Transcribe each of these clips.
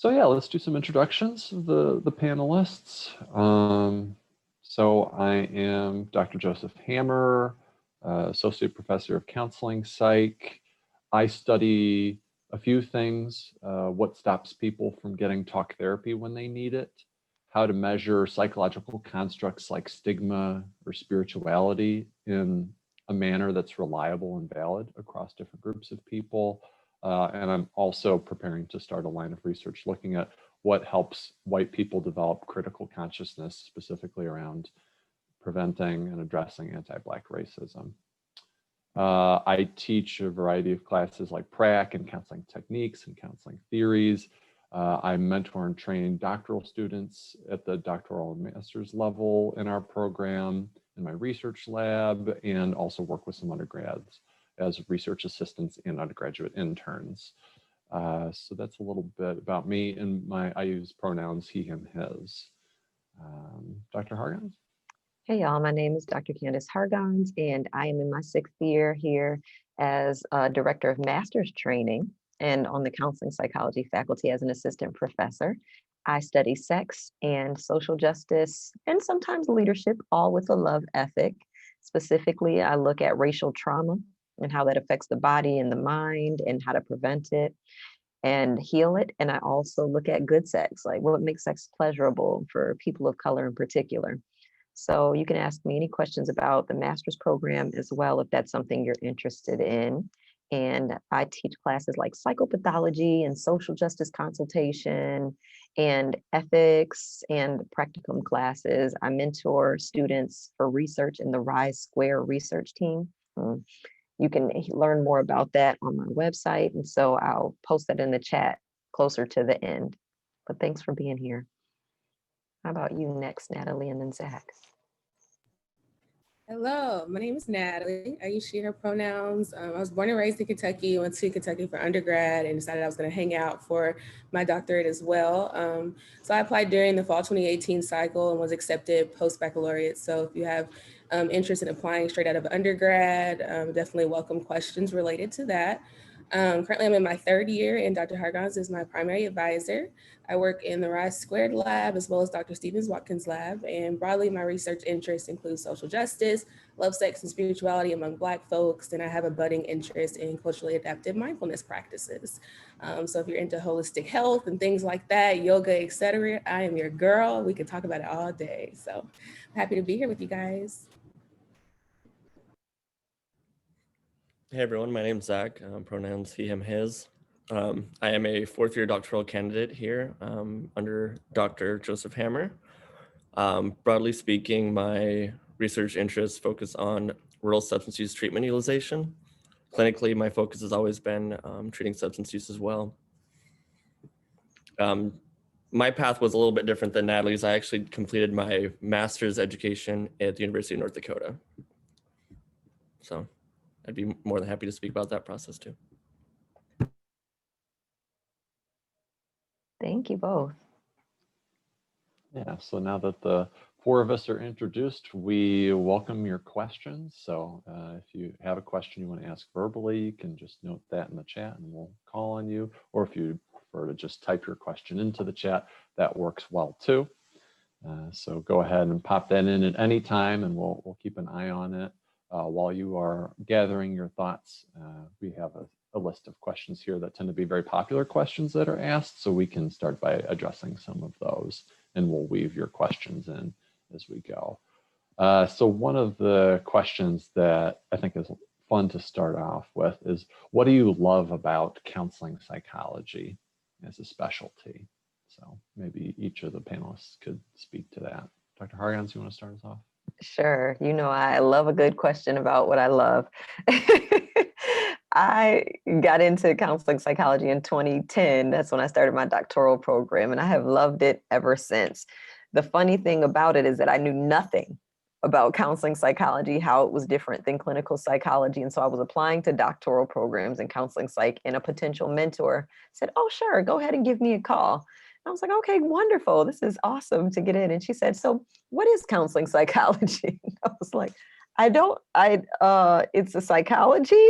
So yeah, let's do some introductions of the panelists. So I am Dr. Joseph Hammer, Associate Professor of Counseling Psych. I study a few things, what stops people from getting talk therapy when they need it, how to measure psychological constructs like stigma or spirituality in a manner that's reliable and valid across different groups of people. And I'm also preparing to start a line of research looking at what helps white people develop critical consciousness, specifically around preventing and addressing anti-Black racism. I teach a variety of classes like prac and counseling techniques and counseling theories. I mentor and train doctoral students at the doctoral and master's level in our program, in my research lab, and also work with some undergrads as research assistants and undergraduate interns. So that's a little bit about me, and I use pronouns he, him, his. Dr. Hargons? Hey y'all, my name is Dr. Candice Hargons, and I am in my 6th year here as Director of Master's Training and on the Counseling Psychology faculty as an assistant professor. I study sex and social justice and sometimes leadership, all with a love ethic. Specifically, I look at racial trauma and how that affects the body and the mind and how to prevent it and heal it. And I also look at good sex, like what makes sex pleasurable for people of color in particular. So you can ask me any questions about the master's program as well, if that's something you're interested in. And I teach classes like psychopathology and social justice consultation and ethics and practicum classes. I mentor students for research in the Rise Square research team. You can learn more about that on my website. And so I'll post that in the chat closer to the end. But thanks for being here. How about you next, Natalie, and then Dschaak? Hello, my name is Natalie. I use she, her pronouns. I was born and raised in Kentucky, went to Kentucky for undergrad and decided I was going to hang out for my doctorate as well. So I applied during the fall 2018 cycle and was accepted post-baccalaureate. So if you have interest in applying straight out of undergrad, definitely welcome questions related to that. Currently, I'm in my 3rd year, and Dr. Hargons is my primary advisor. I work in the Rise Squared lab as well as Dr. Stevens Watkins lab, and broadly my research interests include social justice, love, sex, and spirituality among Black folks, and I have a budding interest in culturally adaptive mindfulness practices. So if you're into holistic health and things like that, yoga, etc., I am your girl. We could talk about it all day. So I'm happy to be here with you guys. Hey everyone, my name's Dschaak, pronouns he, him, his. I am a 4th year doctoral candidate here under Dr. Joseph Hammer. Broadly speaking, my research interests focus on rural substance use treatment utilization. Clinically, my focus has always been treating substance use as well. My path was a little bit different than Natalie's. I actually completed my master's education at the University of North Dakota. So I'd be more than happy to speak about that process too. Thank you both. Yeah, so now that the 4 of us are introduced, we welcome your questions. So if you have a question you want to ask verbally, you can just note that in the chat and we'll call on you. Or if you prefer to just type your question into the chat, that works well too. So go ahead and pop that in at any time and we'll keep an eye on it. While you are gathering your thoughts, we have a list of questions here that tend to be very popular questions that are asked, so we can start by addressing some of those, and we'll weave your questions in as we go. So one of the questions that I think is fun to start off with is, what do you love about counseling psychology as a specialty? So maybe each of the panelists could speak to that. Dr. Hargons, you want to start us off? Sure. You know, I love a good question about what I love. I got into counseling psychology in 2010. That's when I started my doctoral program, and I have loved it ever since. The funny thing about it is that I knew nothing about counseling psychology, how it was different than clinical psychology. And so I was applying to doctoral programs in counseling psych, and a potential mentor said, "Oh, sure, go ahead and give me a call." I was like, okay, wonderful. This is awesome to get in. And she said, "So what is counseling psychology?" I was like, it's a psychology.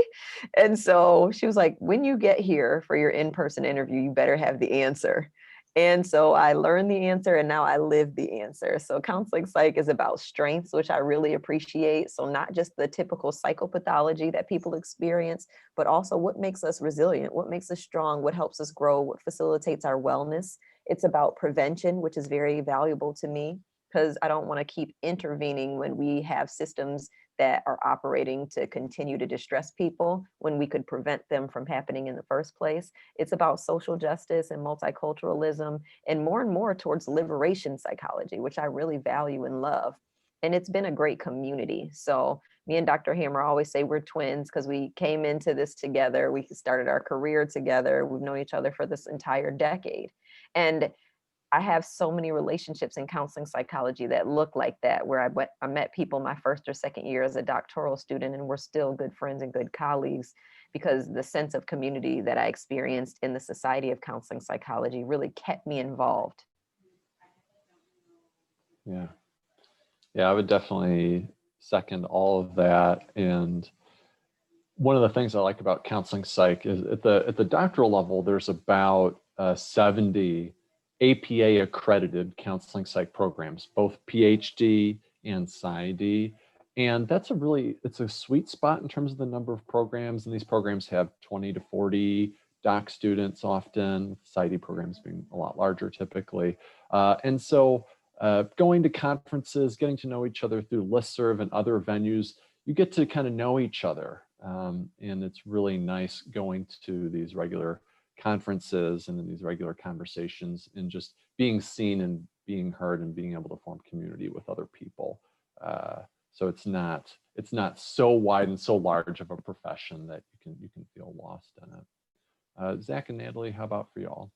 And so she was like, "When you get here for your in-person interview, you better have the answer." And so I learned the answer and now I live the answer. So counseling psych is about strengths, which I really appreciate. So not just the typical psychopathology that people experience, but also what makes us resilient, what makes us strong, what helps us grow, what facilitates our wellness. It's about prevention, which is very valuable to me because I don't want to keep intervening when we have systems that are operating to continue to distress people when we could prevent them from happening in the first place. It's about social justice and multiculturalism and more towards liberation psychology, which I really value and love. And it's been a great community. So me and Dr. Hammer always say we're twins because we came into this together. We started our career together. We've known each other for this entire decade. And I have so many relationships in counseling psychology that look like that, where I met people my first or second year as a doctoral student, and we're still good friends and good colleagues because the sense of community that I experienced in the Society of Counseling Psychology really kept me involved. Yeah. Yeah, I would definitely second all of that. And one of the things I like about counseling psych is at the doctoral level, there's about 70 APA accredited counseling psych programs, both PhD and PsyD. And that's it's a sweet spot in terms of the number of programs. And these programs have 20 to 40 doc students often, with PsyD programs being a lot larger typically. And so going to conferences, getting to know each other through listserv and other venues, you get to kind of know each other. And it's really nice going to these regular conferences and in these regular conversations and just being seen and being heard and being able to form community with other people. So it's not so wide and so large of a profession that you can feel lost in it. Dschaak and Natalie, how about for y'all?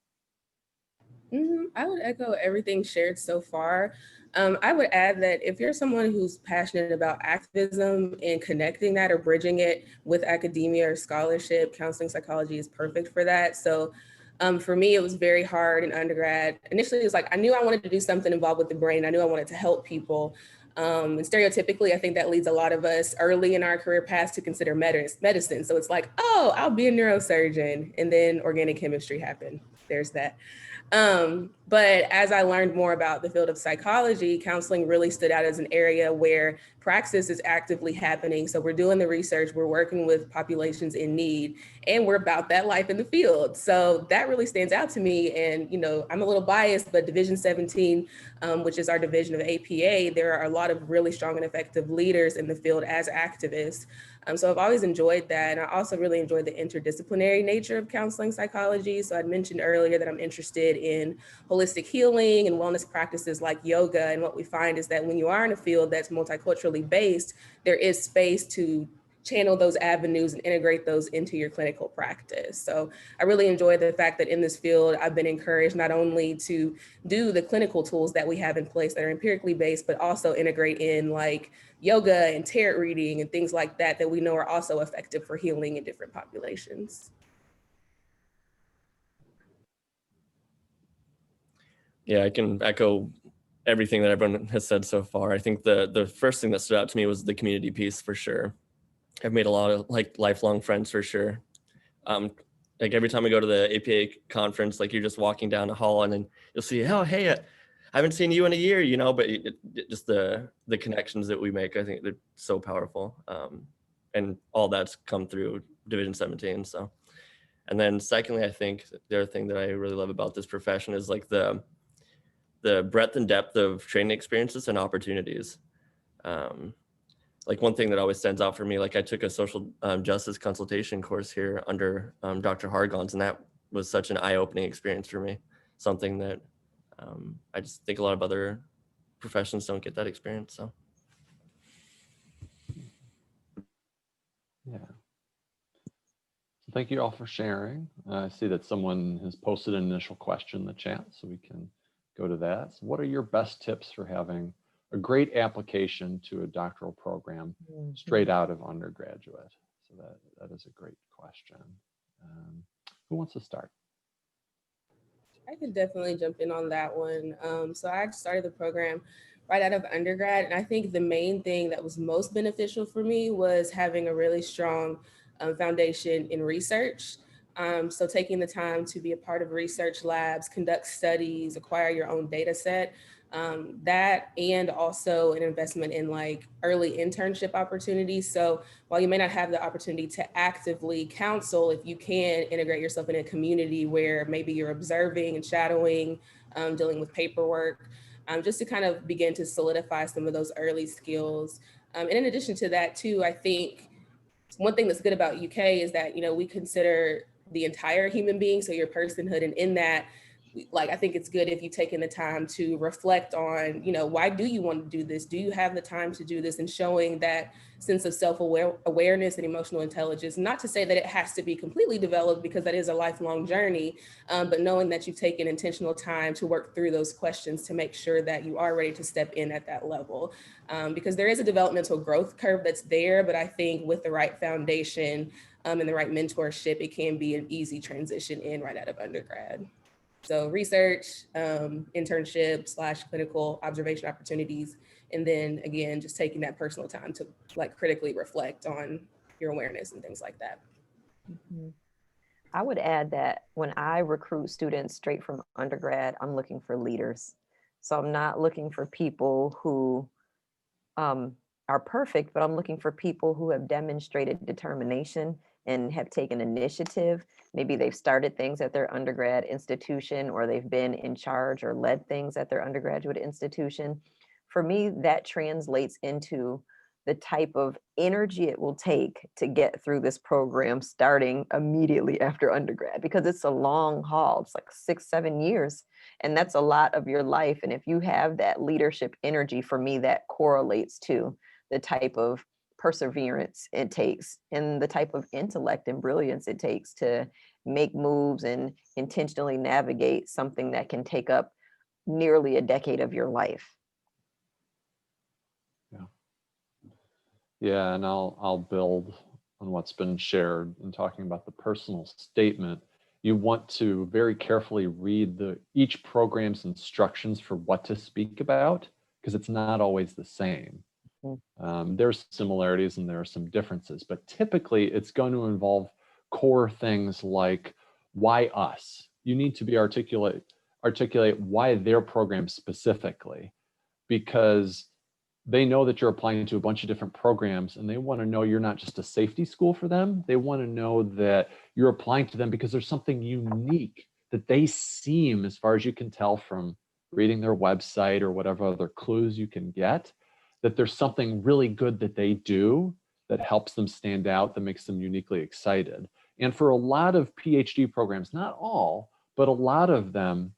I would echo everything shared so far. I would add that if you're someone who's passionate about activism and connecting that or bridging it with academia or scholarship, counseling psychology is perfect for that. So for me, it was very hard in undergrad. Initially, it was like, I knew I wanted to do something involved with the brain. I knew I wanted to help people. And stereotypically, I think that leads a lot of us early in our career paths to consider medicine. So it's like, oh, I'll be a neurosurgeon. And then organic chemistry happened. There's that. But as I learned more about the field of psychology, counseling really stood out as an area where praxis is actively happening. So we're doing the research, we're working with populations in need, and we're about that life in the field. So that really stands out to me. And, you know, I'm a little biased, but Division 17, which is our division of APA, there are a lot of really strong and effective leaders in the field as activists. So I've always enjoyed that. And I also really enjoyed the interdisciplinary nature of counseling psychology. So I'd mentioned earlier that I'm interested in holistic healing and wellness practices like yoga. And what we find is that when you are in a field that's multiculturally based, there is space to channel those avenues and integrate those into your clinical practice. So I really enjoy the fact that in this field, I've been encouraged not only to do the clinical tools that we have in place that are empirically based, but also integrate in like yoga and tarot reading and things like that, that we know are also effective for healing in different populations. Yeah, I can echo everything that everyone has said so far. I think the first thing that stood out to me was the community piece for sure. I've made a lot of like lifelong friends for sure. Like every time I go to the APA conference, like you're just walking down a hall and then you'll see, oh, hey, I haven't seen you in a year, you know, but just the connections that we make, I think they're so powerful. And all that's come through Division 17. So, and then secondly, I think the other thing that I really love about this profession is like the breadth and depth of training experiences and opportunities. Like one thing that always stands out for me, like I took a social justice consultation course here under Dr. Hargons, and that was such an eye-opening experience for me. Something that I just think a lot of other professions don't get that experience. So. Yeah. So thank you all for sharing. I see that someone has posted an initial question in the chat, so we can go to that. So what are your best tips for having a great application to a doctoral program straight out of undergraduate? So that is a great question. Who wants to start? I could definitely jump in on that one. So I started the program right out of undergrad. And I think the main thing that was most beneficial for me was having a really strong foundation in research. So taking the time to be a part of research labs, conduct studies, acquire your own data set, that, and also an investment in like early internship opportunities. So while you may not have the opportunity to actively counsel, if you can integrate yourself in a community where maybe you're observing and shadowing, dealing with paperwork, just to kind of begin to solidify some of those early skills. And in addition to that too, I think one thing that's good about UK is that, you know, we consider the entire human being, so your personhood, and in that, like, I think it's good if you've taken the time to reflect on, you know, why do you want to do this? Do you have the time to do this? And showing that sense of self-awareness and emotional intelligence, not to say that it has to be completely developed, because that is a lifelong journey, but knowing that you've taken intentional time to work through those questions to make sure that you are ready to step in at that level. Because there is a developmental growth curve that's there, but I think with the right foundation and the right mentorship, it can be an easy transition in right out of undergrad. So research, internship / clinical observation opportunities, and then again, just taking that personal time to like critically reflect on your awareness and things like that. Mhm. I would add that when I recruit students straight from undergrad, I'm looking for leaders. So I'm not looking for people who are perfect, but I'm looking for people who have demonstrated determination and have taken initiative. Maybe they've started things at their undergrad institution, or they've been in charge or led things at their undergraduate institution. For me, that translates into the type of energy it will take to get through this program starting immediately after undergrad, because it's a long haul. It's like 6-7 years, and that's a lot of your life. And if you have that leadership energy, for me, that correlates to the type of perseverance it takes and the type of intellect and brilliance it takes to make moves and intentionally navigate something that can take up nearly a decade of your life. Yeah, and I'll build on what's been shared in talking about the personal statement. You want to very carefully read each program's instructions for what to speak about, because it's not always the same. There's similarities and there are some differences, but typically it's going to involve core things like why us. You need to be articulate why their program specifically, because they know that you're applying to a bunch of different programs, and they want to know you're not just a safety school for them. They want to know that you're applying to them because there's something unique that they seem, as far as you can tell from reading their website or whatever other clues you can get, that there's something really good that they do that helps them stand out, that makes them uniquely excited. And for a lot of PhD programs, not all, but a lot of them,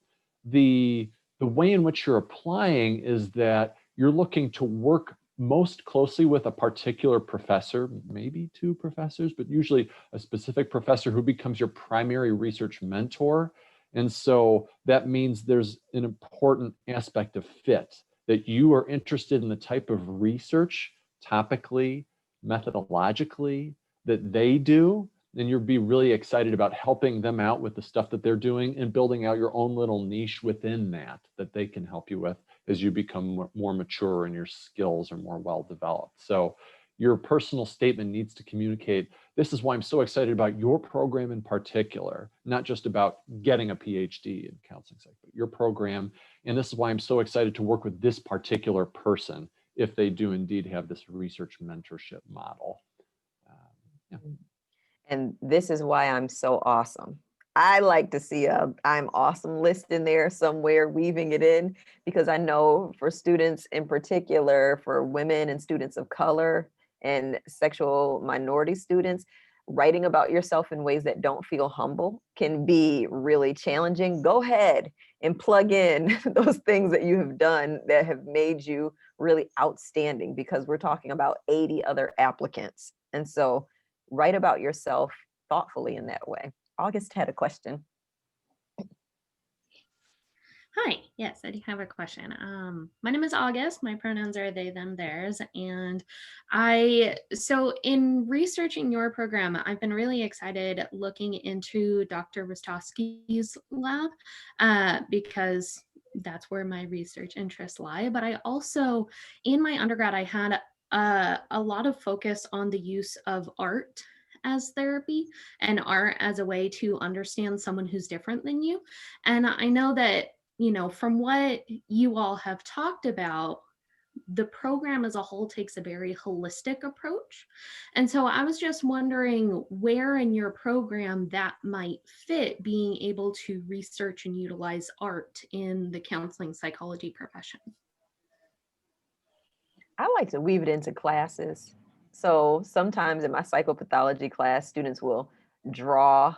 the way in which you're applying is that you're looking to work most closely with a particular professor, maybe two professors, but usually a specific professor who becomes your primary research mentor. And so that means there's an important aspect of fit, that you are interested in the type of research, topically, methodologically, that they do, and you'll be really excited about helping them out with the stuff that they're doing and building out your own little niche within that they can help you with as you become more mature and your skills are more well developed. So your personal statement needs to communicate, this is why I'm so excited about your program in particular, not just about getting a PhD in counseling psych, but your program. And this is why I'm so excited to work with this particular person if they do indeed have this research mentorship model. Yeah. And this is why I'm so awesome. I like to see a I'm awesome list in there somewhere, weaving it in, because I know for students in particular, for women and students of color and sexual minority students, writing about yourself in ways that don't feel humble can be really challenging. Go ahead and plug in those things that you have done that have made you really outstanding, because we're talking about 80 other applicants. And so write about yourself thoughtfully in that way. August had a question. Hi, yes, I do have a question. My name is August. My pronouns are they, them, theirs. And so in researching your program, I've been really excited looking into Dr. Rostowski's lab because that's where my research interests lie. But I also, in my undergrad, I had a lot of focus on the use of art as therapy and art as a way to understand someone who's different than you. And I know that, you know, from what you all have talked about, the program as a whole takes a very holistic approach. And so I was just wondering where in your program that might fit, being able to research and utilize art in the counseling psychology profession. I like to weave it into classes. So sometimes in my psychopathology class, students will draw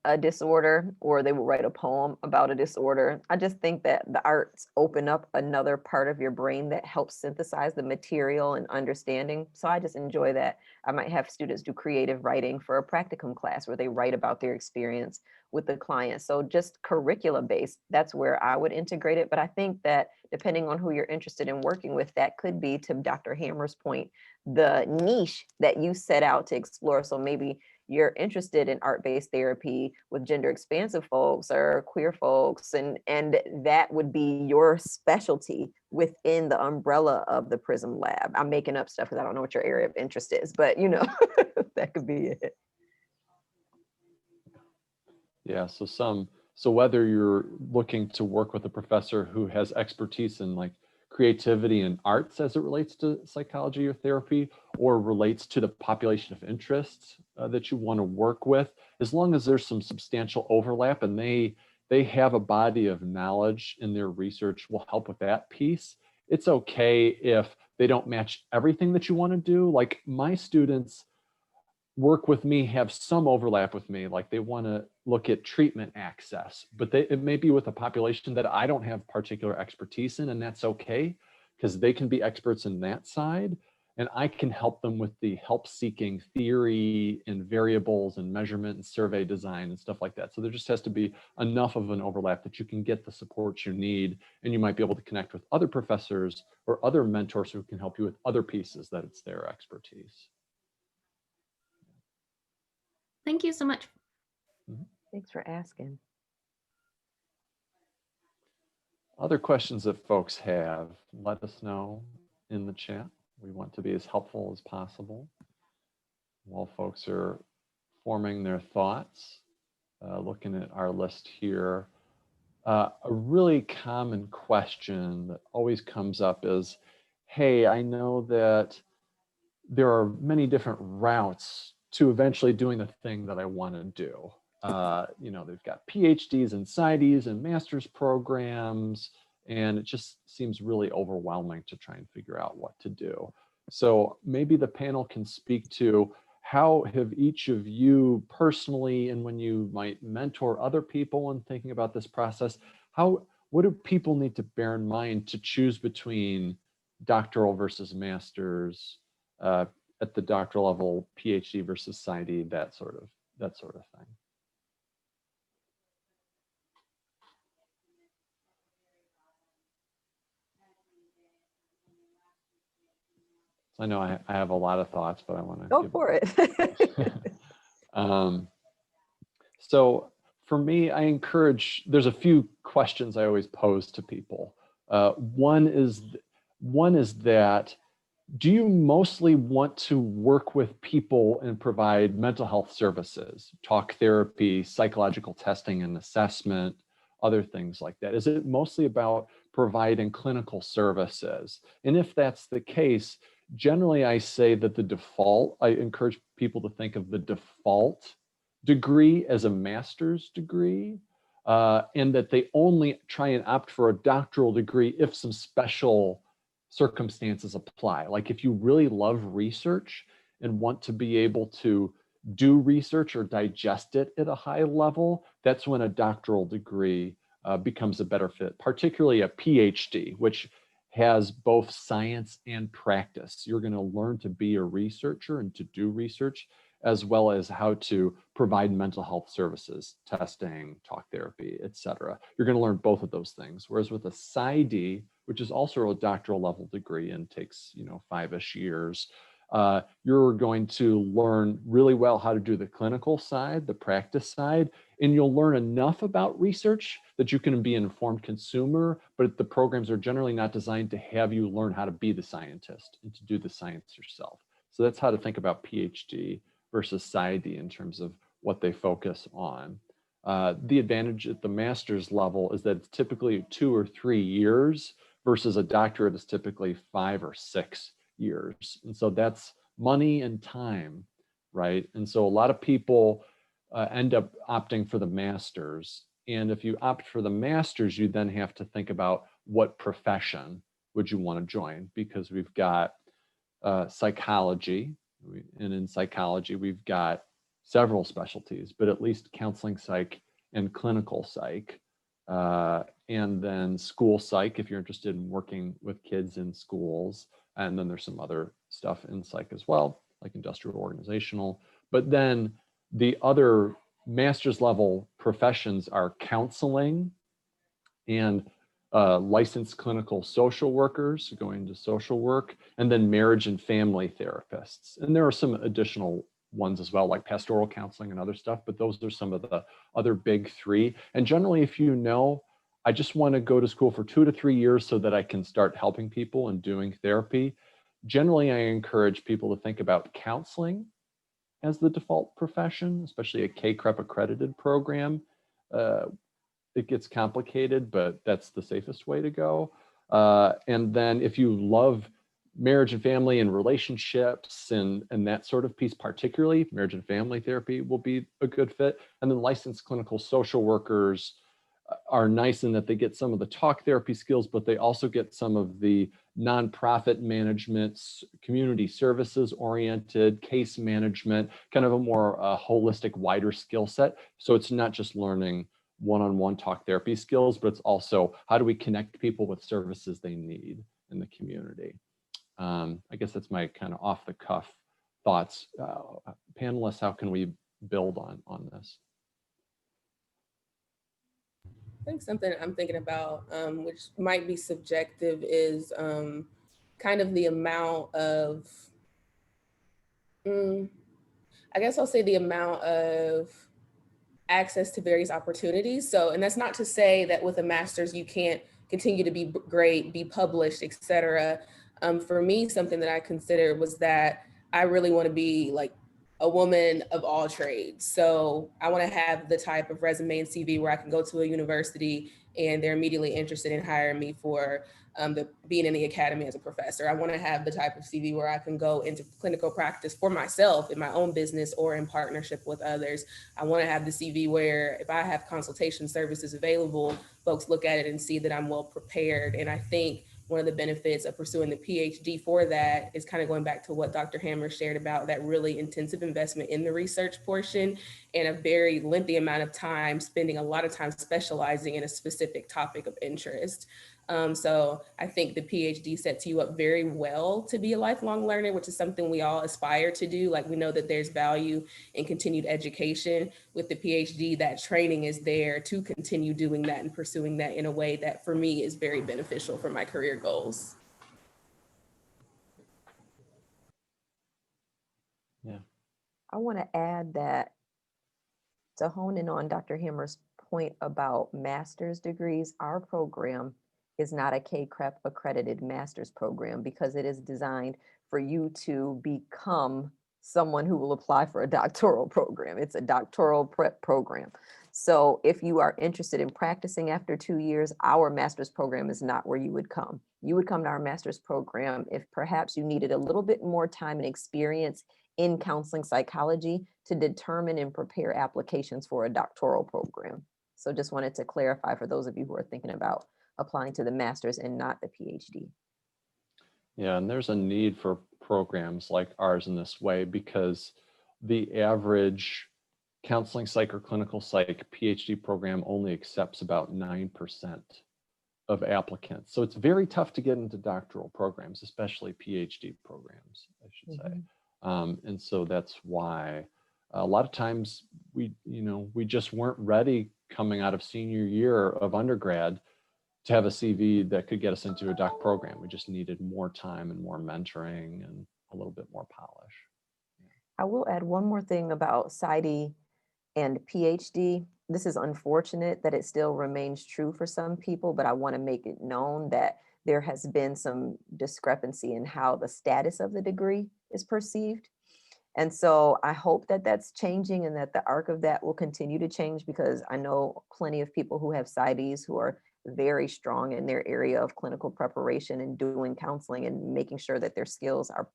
a disorder, or they will write a poem about a disorder. I just think that the arts open up another part of your brain that helps synthesize the material and understanding. So I just enjoy that. I might have students do creative writing for a practicum class where they write about their experience with the client. So just curriculum based, that's where I would integrate it. But I think that depending on who you're interested in working with, that could be, to Dr. Hammer's point, the niche that you set out to explore. So maybe you're interested in art-based therapy with gender expansive folks or queer folks, and that would be your specialty within the umbrella of the PRISM lab. I'm making up stuff because I don't know what your area of interest is, but you know, that could be it. Yeah, so whether you're looking to work with a professor who has expertise in like creativity and arts as it relates to psychology or therapy, or relates to the population of interests that you want to work with, as long as there's some substantial overlap and they have a body of knowledge in their research will help with that piece. It's okay if they don't match everything that you want to do. Like my students work with me have some overlap with me, like they want to look at treatment access, but it may be with a population that I don't have particular expertise in, and that's okay, because they can be experts in that side, and I can help them with the help-seeking theory and variables and measurement and survey design and stuff like that. So there just has to be enough of an overlap that you can get the support you need, and you might be able to connect with other professors or other mentors who can help you with other pieces that it's their expertise. Thank you so much. Thanks for asking. Other questions that folks have, let us know in the chat. We want to be as helpful as possible while folks are forming their thoughts. Looking at our list here, a really common question that always comes up is, hey, I know that there are many different routes to eventually doing the thing that I want to do. You know, they've got PhDs and PsyDs and master's programs, and it just seems really overwhelming to try and figure out what to do. So maybe the panel can speak to how have each of you personally, and when you might mentor other people in thinking about this process, what do people need to bear in mind to choose between doctoral versus master's, at the doctoral level, PhD versus PsyD, that sort of thing. So I know I have a lot of thoughts, but I want to go for it. So for me, I encourage, there's a few questions I always pose to people. One is that, do you mostly want to work with people and provide mental health services, talk therapy, psychological testing and assessment, other things like that? Is it mostly about providing clinical services? And if that's the case, generally I say that I encourage people to think of the default degree as a master's degree, and that they only try and opt for a doctoral degree if some special circumstances apply. Like if you really love research and want to be able to do research or digest it at a high level, that's when a doctoral degree becomes a better fit, particularly a PhD, which has both science and practice. You're going to learn to be a researcher and to do research, as well as how to provide mental health services, testing, talk therapy, etc. You're going to learn both of those things. Whereas with a PsyD, which is also a doctoral level degree and takes 5-ish years, you're going to learn really well how to do the clinical side, the practice side, and you'll learn enough about research that you can be an informed consumer, but the programs are generally not designed to have you learn how to be the scientist and to do the science yourself. So that's how to think about PhD versus PsyD in terms of what they focus on. The advantage at the master's level is that it's typically 2 or 3 years versus a doctorate is typically 5 or 6 years. And so that's money and time, right? And so a lot of people end up opting for the master's. And if you opt for the master's, you then have to think about what profession would you want to join, because we've got psychology, and in psychology, we've got several specialties, but at least counseling psych and clinical psych, and then school psych if you're interested in working with kids in schools. And then there's some other stuff in psych as well, like industrial organizational. But then the other master's level professions are counseling and licensed clinical social workers going to social work, and then marriage and family therapists. And there are some additional ones as well, like pastoral counseling and other stuff, but those are some of the other big 3. And generally, if you know, I just want to go to school for 2 to 3 years so that I can start helping people and doing therapy, generally I encourage people to think about counseling as the default profession, especially a KCREP accredited program. It gets complicated, but that's the safest way to go. And then if you love marriage and family and relationships and that sort of piece, particularly marriage and family therapy will be a good fit. And then licensed clinical social workers are nice in that they get some of the talk therapy skills, but they also get some of the nonprofit management, community services oriented, case management, kind of a more holistic, wider skill set. So it's not just learning one-on-one talk therapy skills, but it's also how do we connect people with services they need in the community. I guess that's my kind of off the cuff thoughts. Panelists, how can we build on this? I think something I'm thinking about, which might be subjective, is kind of the amount of, I guess I'll say the amount of access to various opportunities. So, and that's not to say that with a master's, you can't continue to be great, be published, et cetera. For me, something that I considered was that I really want to be like a woman of all trades. So I want to have the type of resume and CV where I can go to a university and they're immediately interested in hiring me for being in the academy as a professor. I want to have the type of CV where I can go into clinical practice for myself in my own business or in partnership with others. I want to have the CV where if I have consultation services available, folks look at it and see that I'm well prepared. And I think one of the benefits of pursuing the PhD for that is kind of going back to what Dr. Hammer shared about that really intensive investment in the research portion and a very lengthy amount of time, spending a lot of time specializing in a specific topic of interest. So I think the PhD sets you up very well to be a lifelong learner, which is something we all aspire to do. Like we know that there's value in continued education. With the PhD, that training is there to continue doing that and pursuing that in a way that for me is very beneficial for my career goals. Yeah. I want to add that to hone in on Dr. Hammer's point about master's degrees, our program is not a KCREP accredited master's program because it is designed for you to become someone who will apply for a doctoral program. It's a doctoral prep program. So if you are interested in practicing after 2 years, our master's program is not where you would come. You would come to our master's program if perhaps you needed a little bit more time and experience in counseling psychology to determine and prepare applications for a doctoral program. So just wanted to clarify for those of you who are thinking about applying to the master's and not the PhD. Yeah, and there's a need for programs like ours in this way because the average counseling psych or clinical psych PhD program only accepts about 9% of applicants. So it's very tough to get into doctoral programs, especially PhD programs, I should say. And so that's why a lot of times we just weren't ready coming out of senior year of undergrad to have a CV that could get us into a doc program. We just needed more time and more mentoring and a little bit more polish. I will add one more thing about PsyD and PhD. This is unfortunate that it still remains true for some people, but I want to make it known that there has been some discrepancy in how the status of the degree is perceived. And so I hope that that's changing and that the arc of that will continue to change, because I know plenty of people who have PsyDs who are very strong in their area of clinical preparation and doing counseling and making sure that their skills are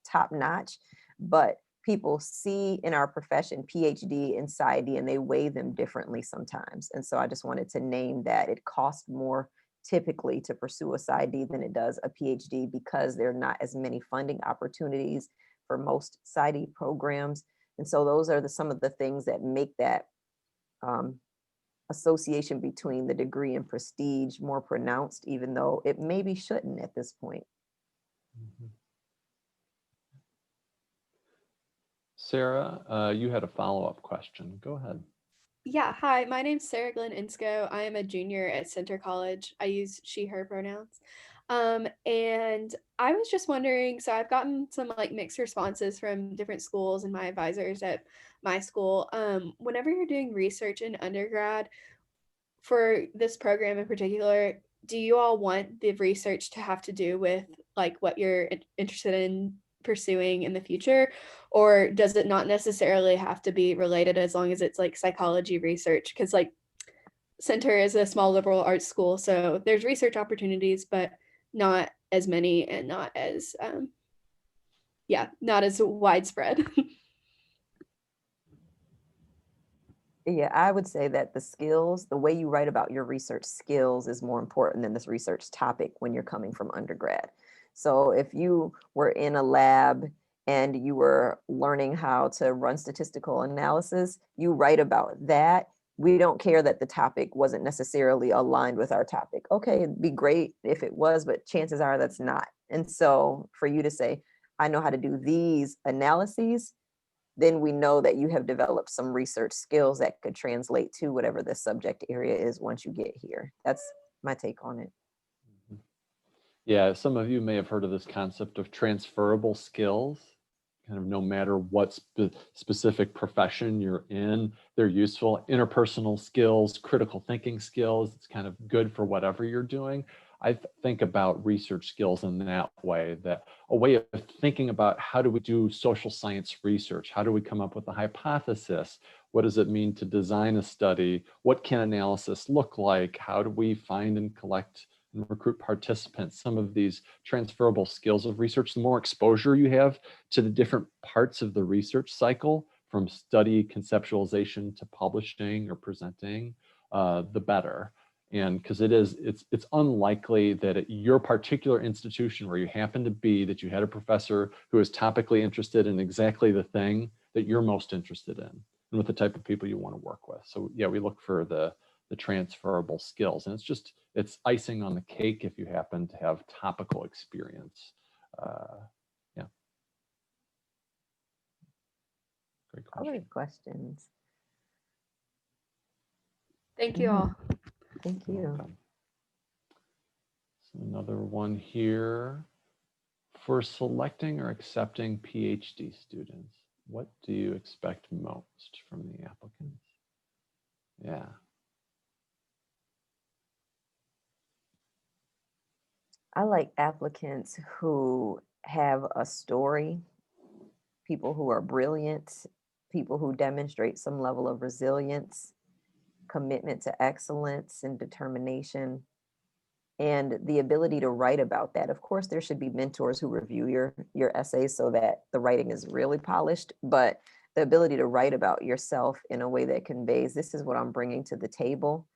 top notch. But people see in our profession PhD and PsyD and they weigh them differently sometimes. And so I just wanted to name that it costs more typically to pursue a PsyD than it does a PhD, because there are not as many funding opportunities for most PsyD programs. And so those are some of the things that make that association between the degree and prestige more pronounced, even though it maybe shouldn't at this point. Mhm. Sarah, you had a follow-up question. Go ahead. Yeah, hi, my name's Sarah Glenn Insco. I am a junior at Center College. I use she, her pronouns. And I was just wondering, so I've gotten some like mixed responses from different schools and my advisors at my school. Whenever you're doing research in undergrad for this program in particular, do you all want the research to have to do with like what you're interested in pursuing in the future, or does it not necessarily have to be related as long as it's like psychology research? Because like Center is a small liberal arts school, so there's research opportunities, but not as many and not as not as widespread. Yeah, I would say that the skills, the way you write about your research skills is more important than this research topic when you're coming from undergrad. So if you were in a lab and you were learning how to run statistical analysis, you write about that. We don't care that the topic wasn't necessarily aligned with our topic. Okay, it'd be great if it was, but chances are that's not. And so for you to say, I know how to do these analyses, then we know that you have developed some research skills that could translate to whatever the subject area is once you get here. That's my take on it. Yeah, some of you may have heard of this concept of transferable skills. Kind of no matter what specific profession you're in, they're useful. Interpersonal skills, critical thinking skills, it's kind of good for whatever you're doing. I think about research skills in that way, that a way of thinking about how do we do social science research? How do we come up with a hypothesis? What does it mean to design a study? What can analysis look like? How do we find and collect and recruit participants? Some of these transferable skills of research, the more exposure you have to the different parts of the research cycle, from study conceptualization to publishing or presenting, the better. And because it's unlikely that at your particular institution where you happen to be, that you had a professor who is topically interested in exactly the thing that you're most interested in and with the type of people you want to work with. So yeah, we look for the transferable skills, and it's icing on the cake if you happen to have topical experience. Yeah. Great question. Other questions? Thank you all. Thank you. Welcome. So another one here. For selecting or accepting PhD students, what do you expect most from the applicants? Yeah. I like applicants who have a story, people who are brilliant, people who demonstrate some level of resilience, commitment to excellence and determination, and the ability to write about that. Of course, there should be mentors who review your essays so that the writing is really polished, but the ability to write about yourself in a way that conveys, this is what I'm bringing to the table,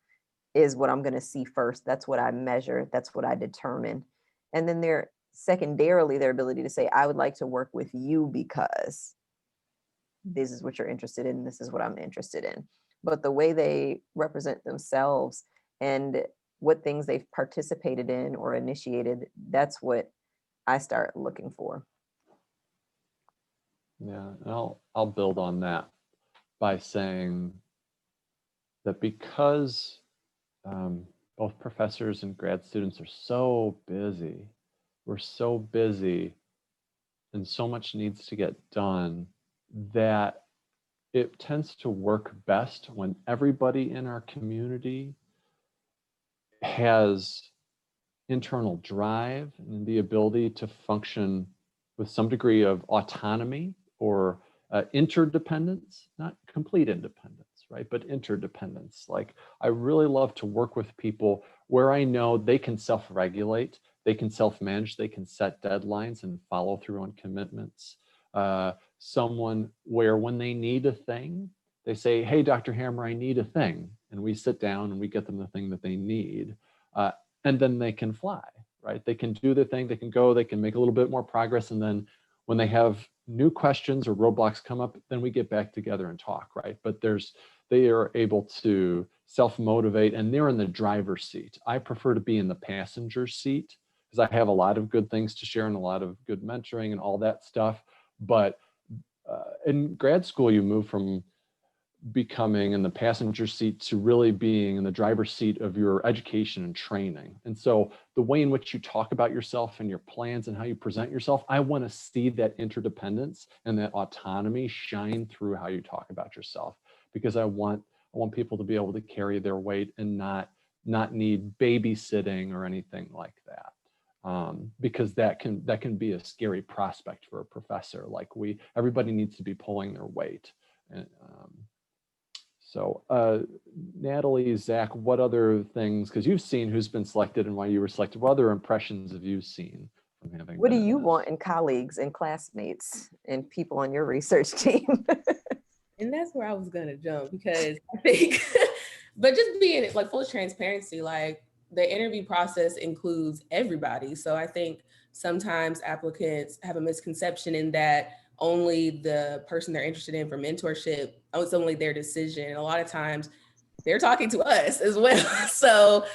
is what I'm going to see first. That's what I measure. That's what I determine. And then secondarily, their ability to say, I would like to work with you because this is what you're interested in. This is what I'm interested in. But the way they represent themselves and what things they've participated in or initiated, that's what I start looking for. Yeah, and I'll build on that by saying that because both professors and grad students are so busy, we're so busy, and so much needs to get done, that it tends to work best when everybody in our community has internal drive and the ability to function with some degree of autonomy or interdependence, not complete independence, right? But interdependence. Like, I really love to work with people where I know they can self-regulate, they can self-manage, they can set deadlines and follow through on commitments. Someone where when they need a thing, they say, hey, Dr. Hammer, I need a thing. And we sit down and we get them the thing that they need. And then they can fly, right? They can do their thing, they can go, they can make a little bit more progress. And then when they have new questions or roadblocks come up, then we get back together and talk, right? But they are able to self-motivate and they're in the driver's seat. I prefer to be in the passenger seat because I have a lot of good things to share and a lot of good mentoring and all that stuff. But in grad school, you move from becoming in the passenger seat to really being in the driver's seat of your education and training. And so the way in which you talk about yourself and your plans and how you present yourself, I want to see that interdependence and that autonomy shine through how you talk about yourself, because I want people to be able to carry their weight and not need babysitting or anything like that. Because that can be a scary prospect for a professor. Like everybody needs to be pulling their weight. And, so Natalie, Dschaak, what other things, because you've seen who's been selected and why you were selected, what other impressions have you seen from having What do been in you this? want in colleagues and classmates and people on your research team? And that's where I was gonna jump, because I think, but just being like full transparency, like the interview process includes everybody. So I think sometimes applicants have a misconception in that only the person they're interested in for mentorship, it's only their decision. And a lot of times they're talking to us as well. So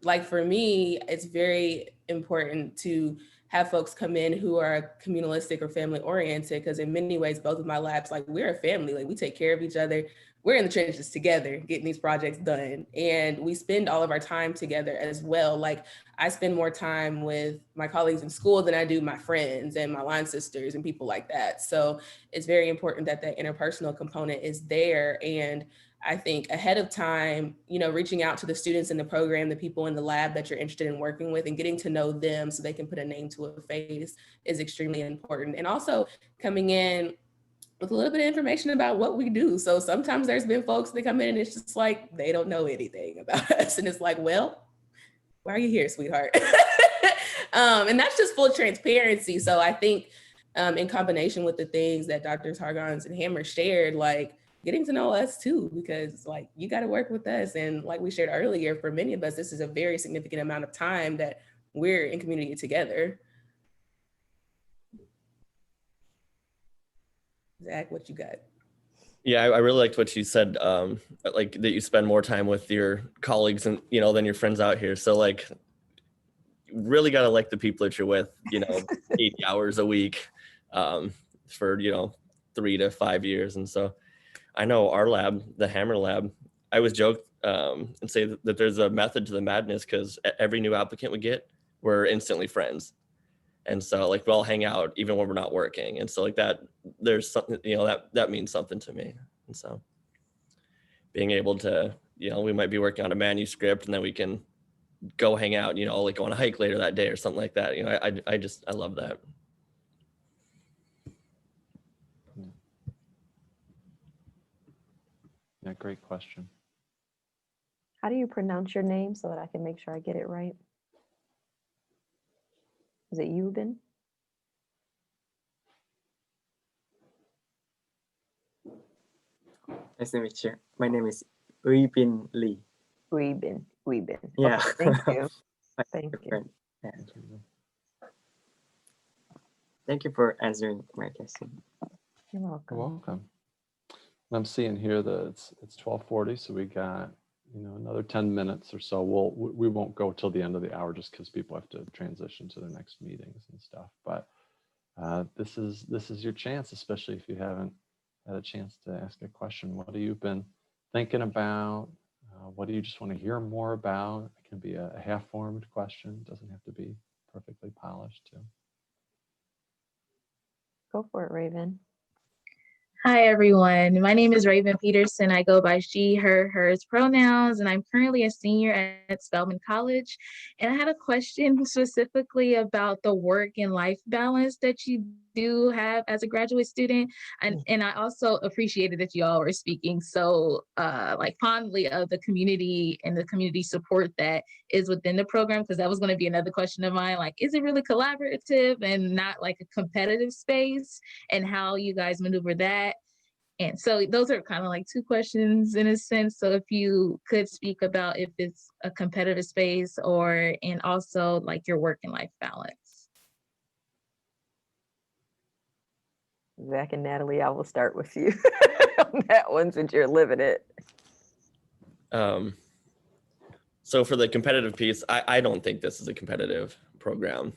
like for me, it's very important to have folks come in who are communalistic or family oriented, because in many ways, both of my labs, like we're a family, like we take care of each other. We're in the trenches together, getting these projects done. And we spend all of our time together as well. Like I spend more time with my colleagues in school than I do my friends and my line sisters and people like that. So it's very important that that interpersonal component is there. And I think ahead of time, reaching out to the students in the program, the people in the lab that you're interested in working with, and getting to know them so they can put a name to a face is extremely important. And also coming in with a little bit of information about what we do. So sometimes there's been folks that come in and it's just like, they don't know anything about us. And it's like, well, why are you here, sweetheart? And that's just full transparency. So I think in combination with the things that Drs. Hargons and Hammer shared, like getting to know us too, because like you got to work with us. And like we shared earlier, for many of us, this is a very significant amount of time that we're in community together. Dschaak, what you got? Yeah, I really liked what you said, like that you spend more time with your colleagues and, than your friends out here. So like, really got to like the people that you're with, 80 hours a week for, 3 to 5 years. And so I know our lab, the Hammer lab, I always joke and say that there's a method to the madness, because every new applicant we get, we're instantly friends. And so like we all hang out even when we're not working. And so like that, there's something, that means something to me. And so being able to, we might be working on a manuscript and then we can go hang out, like go on a hike later that day or something like that. I love that. Yeah, great question. How do you pronounce your name so that I can make sure I get it right? Is it Eubin? Nice to meet you. My name is Uibin Lee. Uibin. Yeah. Okay, thank you. Thank you. Yeah. Thank you for answering my question. You're welcome. You're welcome. I'm seeing here that it's 12:40, so we got another 10 minutes or so. We won't go till the end of the hour just because people have to transition to their next meetings and stuff. But this is your chance, especially if you haven't had a chance to ask a question. What have you been thinking about? What do you just want to hear more about? It can be a half-formed question. It doesn't have to be perfectly polished too. Go for it, Raven. Hi, everyone. My name is Raven Peterson. I go by she, her, hers pronouns, and I'm currently a senior at Spelman College. And I had a question specifically about the work and life balance that you do have as a graduate student. And I also appreciated that you all were speaking so like fondly of the community and the community support that is within the program, because that was going to be another question of mine. Like, is it really collaborative and not like a competitive space, and how you guys maneuver that? And so those are kind of like two questions in a sense. So if you could speak about if it's a competitive space and also like your work and life balance. Dschaak and Natalie, I will start with you on that one since you're living it. So for the competitive piece, I don't think this is a competitive program.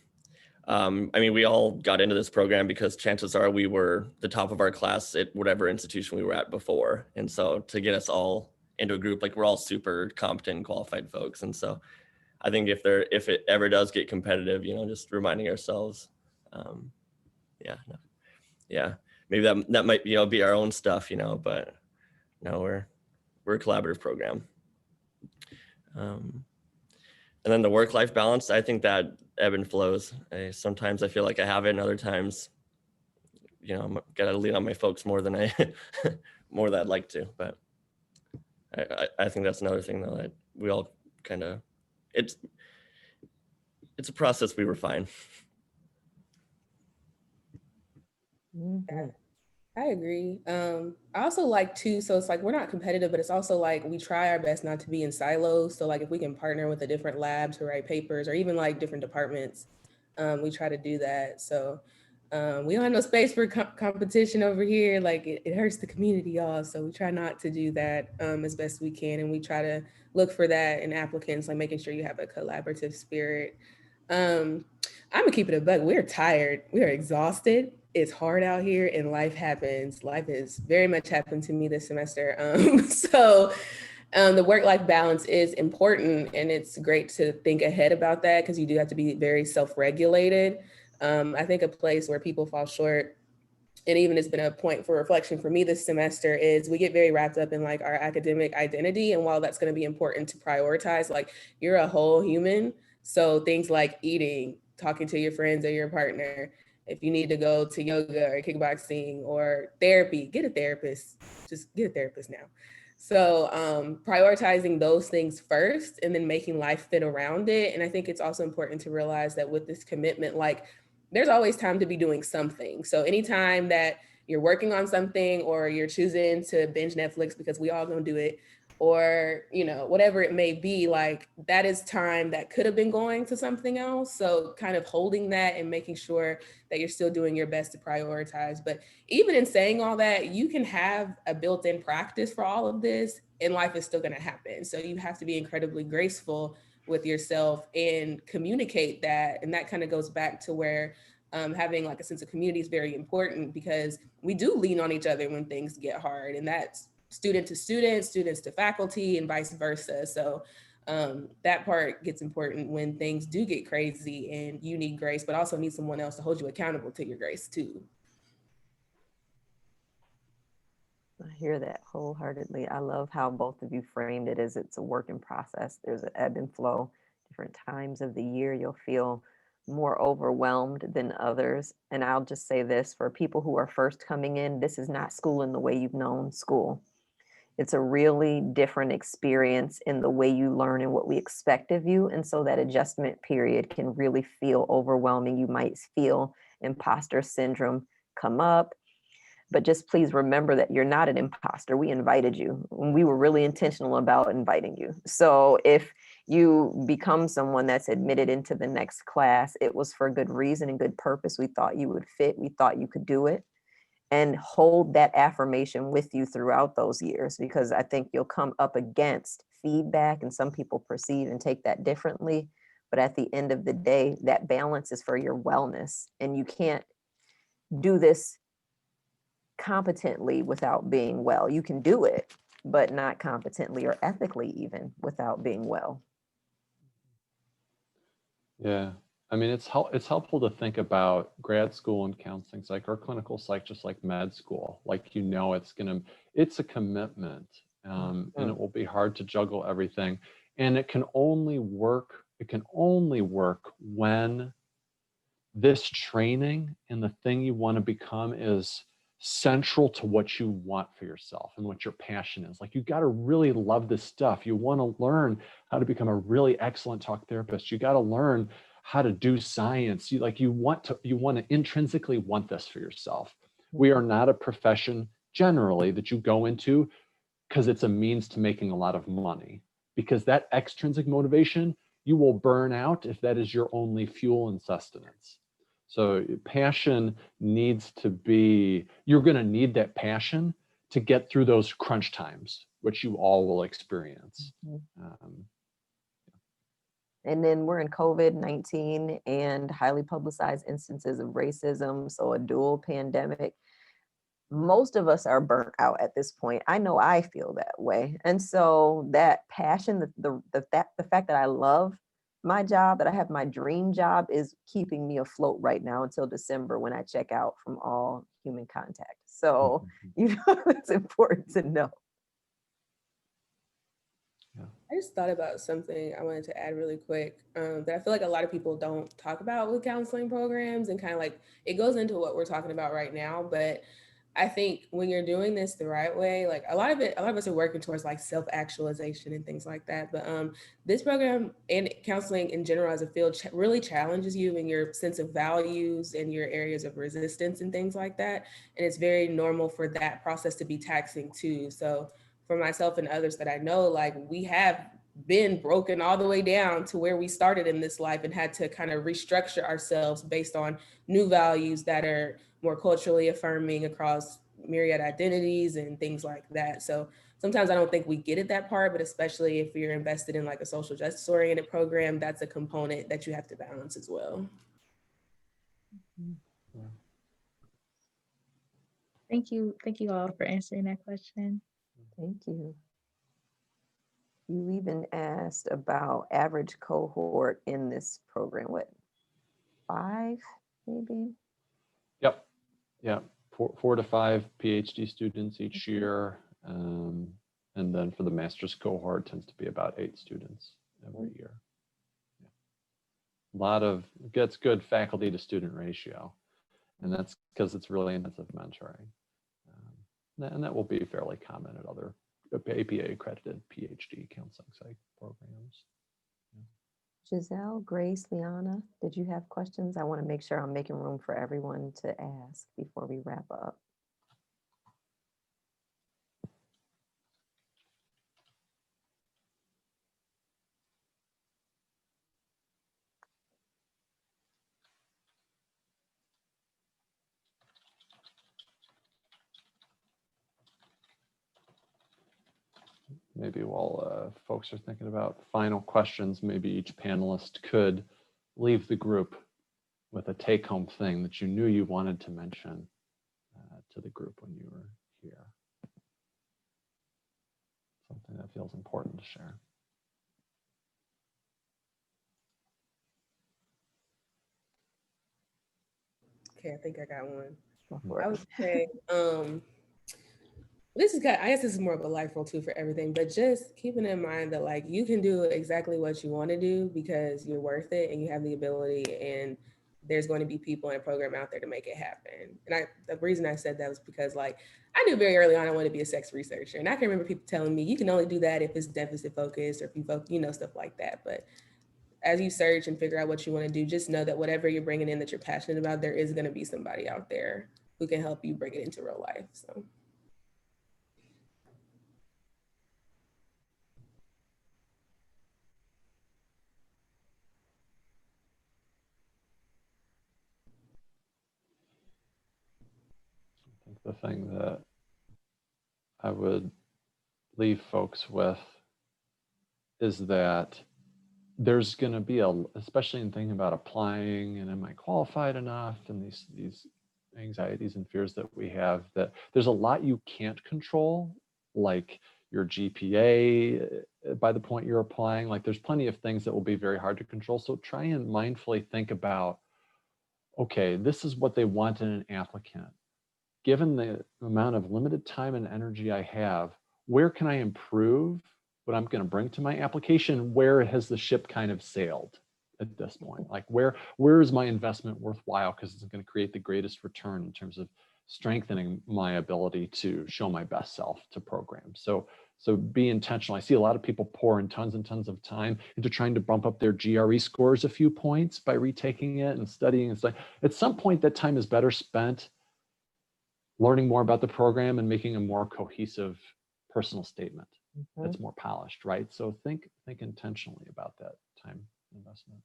I mean, we all got into this program because chances are we were the top of our class at whatever institution we were at before. And so to get us all into a group, like we're all super competent and qualified folks. And so I think if it ever does get competitive, you know, just reminding ourselves, maybe that might, you know, be our own stuff, you know, but no, we're a collaborative program. And then the work-life balance, I think that ebb and flows. Sometimes I feel like I have it, and other times, you know, I'm gotta lean on my folks more than I'd like to. But I think that's another thing though, that we all kind of, it's a process we refine. I agree. I also like too, so it's like we're not competitive, but it's also like we try our best not to be in silos. So like if we can partner with a different lab to write papers, or even like different departments, we try to do that. So we don't have no space for competition over here. Like it hurts the community, y'all. So we try not to do that as best we can. And we try to look for that in applicants, like making sure you have a collaborative spirit. I'm gonna keep it a buck. We're tired. We are exhausted. It's hard out here and life happens. Life has very much happened to me this semester. So the work-life balance is important, and it's great to think ahead about that because you do have to be very self-regulated. I think a place where people fall short, and even it's been a point for reflection for me this semester, is we get very wrapped up in like our academic identity. And while that's going to be important to prioritize, like you're a whole human. So things like eating, talking to your friends or your partner, if you need to go to yoga or kickboxing or therapy, get a therapist. Just get a therapist now. So prioritizing those things first and then making life fit around it. And I think it's also important to realize that with this commitment, like there's always time to be doing something. So anytime that you're working on something or you're choosing to binge Netflix, because we all gonna do it, or, you know, whatever it may be, like that is time that could have been going to something else. So kind of holding that and making sure that you're still doing your best to prioritize. But even in saying all that, you can have a built-in practice for all of this and life is still going to happen. So you have to be incredibly graceful with yourself and communicate that. And that kind of goes back to where having like a sense of community is very important, because we do lean on each other when things get hard, and that's student to student, students to faculty, and vice versa. So that part gets important when things do get crazy and you need grace, but also need someone else to hold you accountable to your grace too. I hear that wholeheartedly. I love how both of you framed it as it's a work in process. There's an ebb and flow. Different times of the year, you'll feel more overwhelmed than others. And I'll just say this, for people who are first coming in, this is not school in the way you've known school. It's a really different experience in the way you learn and what we expect of you. And so that adjustment period can really feel overwhelming. You might feel imposter syndrome come up, but just please remember that you're not an imposter. We invited you. We were really intentional about inviting you. So if you become someone that's admitted into the next class, it was for good reason and good purpose. We thought you would fit. We thought you could do it. And hold that affirmation with you throughout those years, because I think you'll come up against feedback, and some people perceive and take that differently. But at the end of the day, that balance is for your wellness, and you can't do this competently without being well. You can do it, but not competently or ethically even without being well. Yeah. I mean, it's helpful to think about grad school and counseling psych or clinical psych, just like med school. Like, you know, it's a commitment, and it will be hard to juggle everything. And it can only work when this training and the thing you want to become is central to what you want for yourself and what your passion is. Like, you got to really love this stuff. You want to learn how to become a really excellent talk therapist. You got to learn how to do science. You want to intrinsically want this for yourself. We are not a profession generally that you go into because it's a means to making a lot of money, because that extrinsic motivation, you will burn out if that is your only fuel and sustenance. So passion needs to be, you're going to need that passion to get through those crunch times, which you all will experience. And then we're in COVID-19 and highly publicized instances of racism, so a dual pandemic. Most of us are burnt out at this point. I know I feel that way. And so that passion, the fact that I love my job, that I have my dream job, is keeping me afloat right now until December, when I check out from all human contact. So, it's important to know. I just thought about something I wanted to add really quick, that I feel like a lot of people don't talk about with counseling programs, and kind of like it goes into what we're talking about right now. But I think when you're doing this the right way, like a lot of us are working towards like self-actualization and things like that. But this program and counseling in general as a field really challenges you in your sense of values and your areas of resistance and things like that. And it's very normal for that process to be taxing too. So for myself and others that I know, like, we have been broken all the way down to where we started in this life and had to kind of restructure ourselves based on new values that are more culturally affirming across myriad identities and things like that. So sometimes I don't think we get at that part, but especially if you're invested in like a social justice oriented program, that's a component that you have to balance as well. Thank you all for answering that question. Thank you. You even asked about average cohort in this program. What, 5 maybe? Yep. Yeah. 4 to 5 PhD students each year. And then for the master's cohort, tends to be about 8 students every year. Yeah. A lot of, gets good faculty to student ratio. And that's because it's really intensive mentoring. And that will be fairly common at other APA accredited PhD counseling psych programs. Giselle, Grace, Liana, did you have questions? I want to make sure I'm making room for everyone to ask before we wrap up. Maybe while folks are thinking about final questions, maybe each panelist could leave the group with a take-home thing that you knew you wanted to mention to the group when you were here. Something that feels important to share. Okay, I think I got one. Before. I would say, this is kind of, I guess this is more of a life rule too for everything, but just keeping in mind that like you can do exactly what you want to do because you're worth it and you have the ability, and there's going to be people in a program out there to make it happen. And the reason I said that was because like I knew very early on I wanted to be a sex researcher, and I can remember people telling me you can only do that if it's deficit focused or if you stuff like that. But as you search and figure out what you want to do, just know that whatever you're bringing in that you're passionate about, there is going to be somebody out there who can help you bring it into real life. So. I think the thing that I would leave folks with is that there's going to be especially in thinking about applying and am I qualified enough, and these anxieties and fears that we have, that there's a lot you can't control, like your GPA by the point you're applying. Like there's plenty of things that will be very hard to control. So try and mindfully think about, okay, this is what they want in an applicant. Given the amount of limited time and energy I have, where can I improve what I'm going to bring to my application? Where has the ship kind of sailed? at this point. Like where is my investment worthwhile, because it's going to create the greatest return in terms of strengthening my ability to show my best self to programs. So be intentional. I see a lot of people pour in tons and tons of time into trying to bump up their GRE scores a few points by retaking it and studying. It's like, at some point that time is better spent learning more about the program and making a more cohesive personal statement that's more polished, right? So think intentionally about that time investment.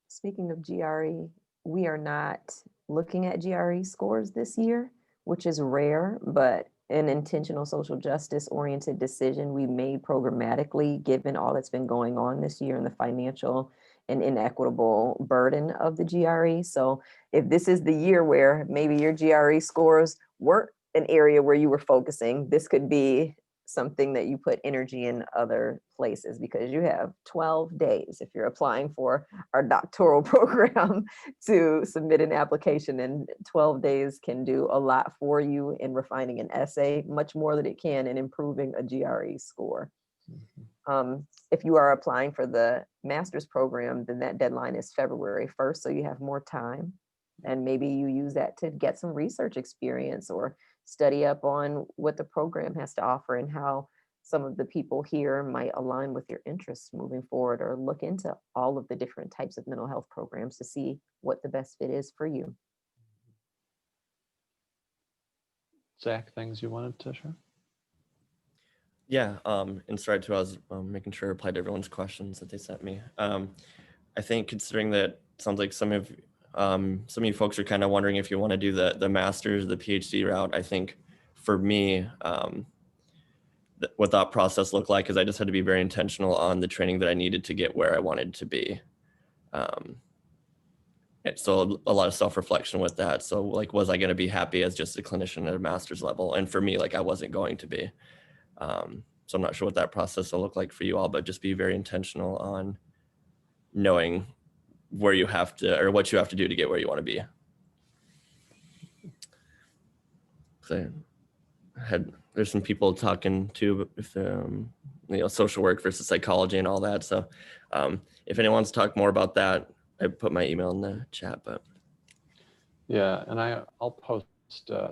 Speaking of GRE, we are not looking at GRE scores this year, which is rare, but an intentional social justice oriented decision we made programmatically, given all that's been going on this year and the financial and inequitable burden of the GRE. So if this is the year where maybe your GRE scores weren't an area where you were focusing, this could be something that you put energy in other places, because you have 12 days if you're applying for our doctoral program to submit an application, and 12 days can do a lot for you in refining an essay, much more than it can in improving a GRE score. If you are applying for the master's program, then that deadline is February 1st, so you have more time, and maybe you use that to get some research experience or study up on what the program has to offer and how some of the people here might align with your interests moving forward, or look into all of the different types of mental health programs to see what the best fit is for you. Dschaak, things you wanted to share? Yeah, in Stride 2, I was making sure I replied to everyone's questions that they sent me. I think considering that sounds like some of you folks are kind of wondering if you want to do the master's, the PhD route. I think for me, what that process looked like is I just had to be very intentional on the training that I needed to get where I wanted to be. So a lot of self-reflection with that. So like, was I going to be happy as just a clinician at a master's level? And for me, like, I wasn't going to be. So I'm not sure what that process will look like for you all, but just be very intentional on knowing where you have to, or what you have to do to get where you want to be. So there's some people talking too, if social work versus psychology and all that. So if anyone wants to talk more about that, I put my email in the chat. But yeah, and I'll post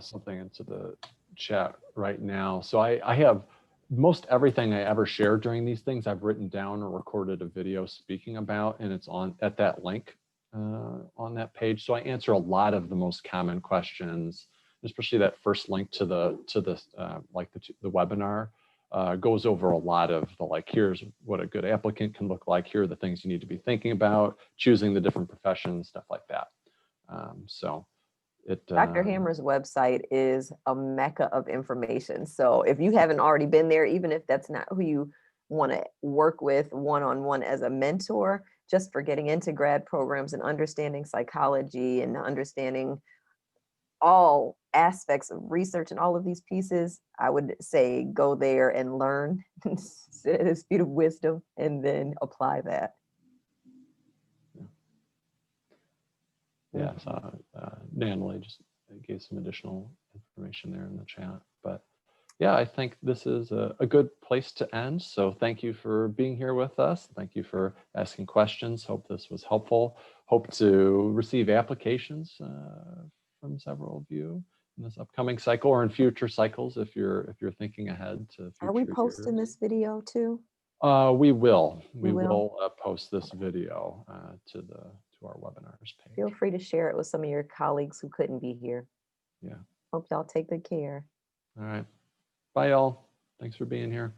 something into the chat right now. So I have most everything I ever shared during these things I've written down or recorded a video speaking about, and it's on at that link on that page. So I answer a lot of the most common questions, especially that first link to the webinar goes over a lot of the, like, here's what a good applicant can look like, here are the things you need to be thinking about, choosing the different professions, stuff like that. Dr. Hammer's website is a mecca of information. So if you haven't already been there, even if that's not who you want to work with one-on-one as a mentor, just for getting into grad programs and understanding psychology and understanding all aspects of research and all of these pieces, I would say go there and learn the speed of wisdom and then apply that. Yeah, so Natalie just gave some additional information there in the chat. But yeah, I think this is a good place to end. So thank you for being here with us. Thank you for asking questions. Hope this was helpful. Hope to receive applications from several of you in this upcoming cycle or in future cycles if you're thinking ahead to future. Are we posting this video too? We will post this video to our webinars page. Feel free to share it with some of your colleagues who couldn't be here. Yeah. Hope y'all take good care. All right. Bye, y'all. Thanks for being here.